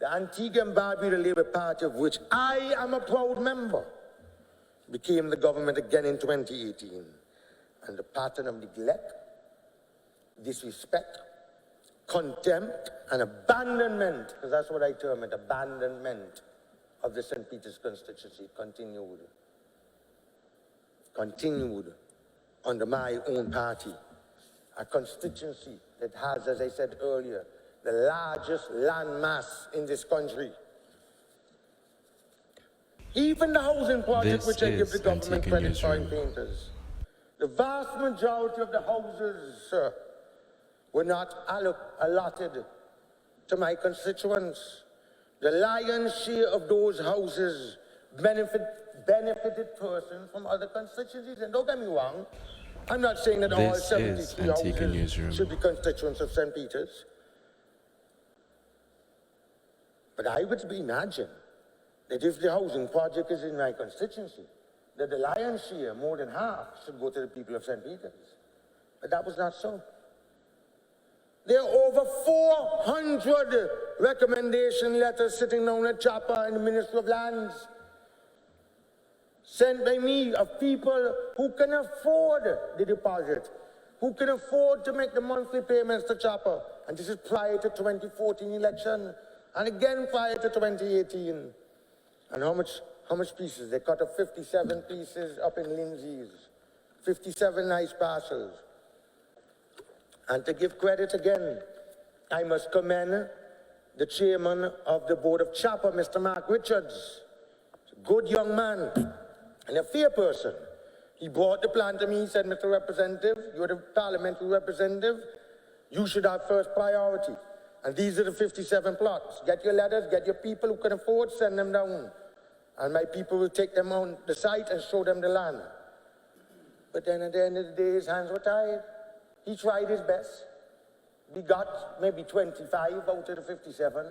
the Antigua and Barbuda Labour Party, of which I am a proud member, became the government again in 2018. And the pattern of neglect, disrespect, contempt, and abandonment, because that's what I term it, abandonment of the St. Peter's constituency continued under my own party, a constituency that has, as I said earlier, the largest land mass in this country. Even the housing project, which I give the government credit for in Painters, the vast majority of the houses were not allotted to my constituents. The lion's share of those houses benefited persons from other constituencies. And don't get me wrong, I'm not saying that all 73 houses should be constituents of St. Peter's. But I would imagine that if the housing project is in my constituency, that the lion's share, more than half, should go to the people of St. Peter's. But that was not so. There are over 400 recommendation letters sitting down at Chopper in the Ministry of Lands, sent by me, of people who can afford the deposit, who can afford to make the monthly payments to Chopper. And this is prior to 2014 election, and again prior to 2018. And how much pieces? They cut up 57 pieces up in Lindsay's, 57 nice parcels. And to give credit again, I must commend the chairman of the board of Chopper, Mr. Mark Richards. He's a good young man and a fair person. He brought the plan to me. He said, Mr. Representative, you're the parliamentary representative. You should have first priority. And these are the 57 plots. Get your letters, get your people who can afford, send them down. And my people will take them on the site and show them the land. But then at the end of the day, his hands were tied. He tried his best. We got maybe 25 out of the 57,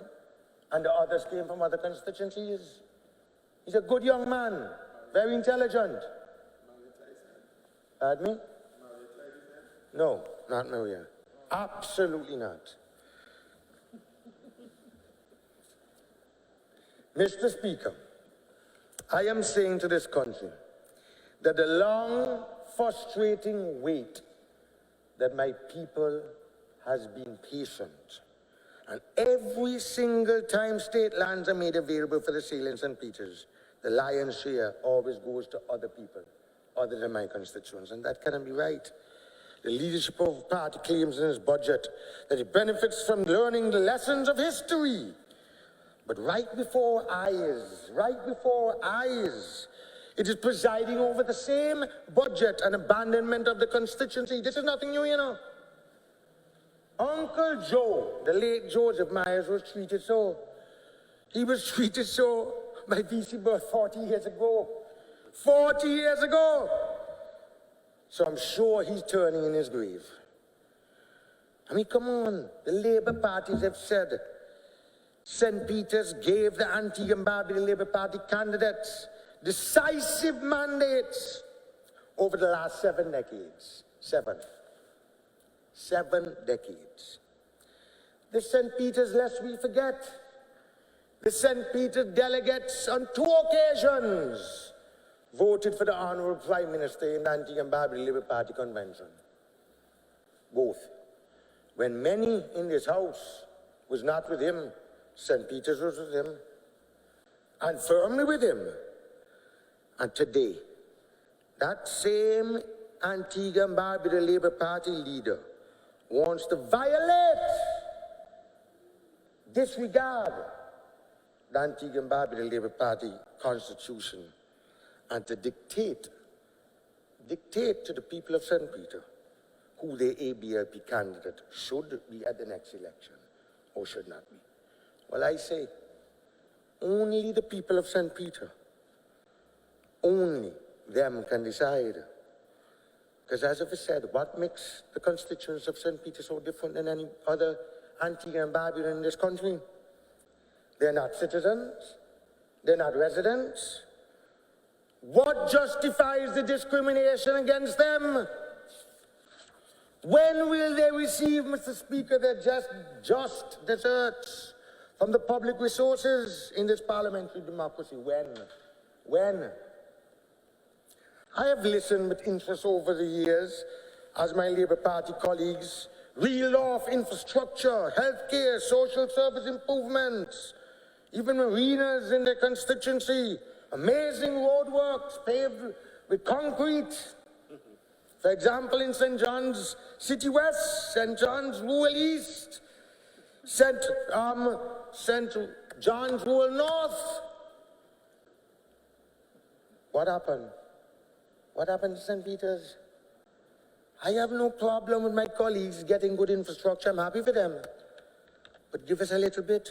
and the others came from other constituencies. He's a good young man, very intelligent. Pardon me? No, not Maria. Absolutely not. Mr. Speaker, I am saying to this country that the long, frustrating wait that my people has been patient. And every single time state lands are made available for the sale in St. Peter's, the lion's share always goes to other people, other than my constituents. And that cannot be right. The leadership of the party claims in its budget that it benefits from learning the lessons of history. But right before our eyes, it is presiding over the same budget and abandonment of the constituency. This is nothing new, you know. Uncle Joe, the late Joseph Myers, was treated so. He was treated so by VC Birth 40 years ago. 40 years ago! So I'm sure he's turning in his grave. I mean, come on. The Labour parties have said St. Peter's gave the Antigua and Barbuda Labour Party candidates decisive mandates over the last 7 decades. 7 decades. The St. Peter's, lest we forget, the St. Peter's delegates on 2 occasions voted for the Honourable Prime Minister in the Antigua and Barbuda Labour Party convention. Both. When many in this house was not with him, St. Peter's was with him, and firmly with him. And today, that same Antigua and Barbuda Labour Party leader wants to violate, disregard the Antigua and Barbuda Labour Party constitution and to dictate to the people of St. Peter who the ABLP candidate should be at the next election or should not be. Well, I say, only the people of St. Peter, only them can decide. Because as I've said, what makes the constituents of St. Peter so different than any other Antigua and Barbuda in this country? They're not citizens. They're not residents. What justifies the discrimination against them? When will they receive, Mr. Speaker, their just deserts from the public resources in this parliamentary democracy. When? I have listened with interest over the years as my Labour Party colleagues reeled off infrastructure, healthcare, social service improvements, even marinas in their constituency, amazing roadworks paved with concrete. For example, in St. John's City West, St. John's Rural East, St. John's Rural North. What happened? What happened to St. Peter's? I have no problem with my colleagues getting good infrastructure. I'm happy for them. But give us a little bit.